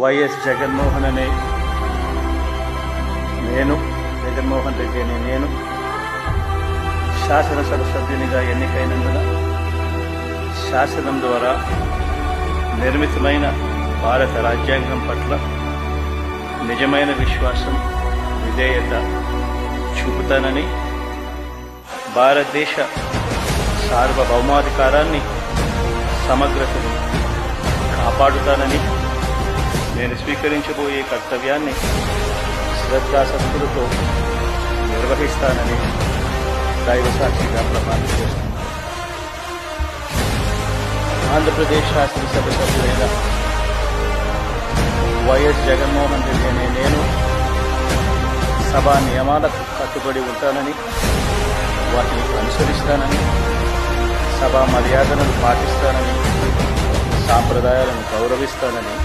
YS Jaganmohan Reddy అనే నేను శాసనసభ సభ్యునిగా ఎన్నికైనందున శాసనం ద్వారా నిర్మితమైన భారత రాజ్యాంగం పట్ల నిజమైన విశ్వాసం, విధేయత చూపుతానని, భారతదేశ సార్వభౌమాధికారాన్ని, సమగ్రతను కాపాడుతానని, నేను స్వీకరించబోయే కర్తవ్యాన్ని శ్రద్ధాశక్తులతో నిర్వహిస్తానని దైవ సాక్షిగా ప్రమాణం చేస్తున్నాను. ఆంధ్రప్రదేశ్ శాసనసభ సభ్యుడైన వైఎస్ జగన్మోహన్ రెడ్డి అనే నేను సభా నియమాలకు కట్టుబడి ఉంటానని, వాటిని అనుసరిస్తానని, సభా మర్యాదలను పాటిస్తానని, సాంప్రదాయాలను గౌరవిస్తానని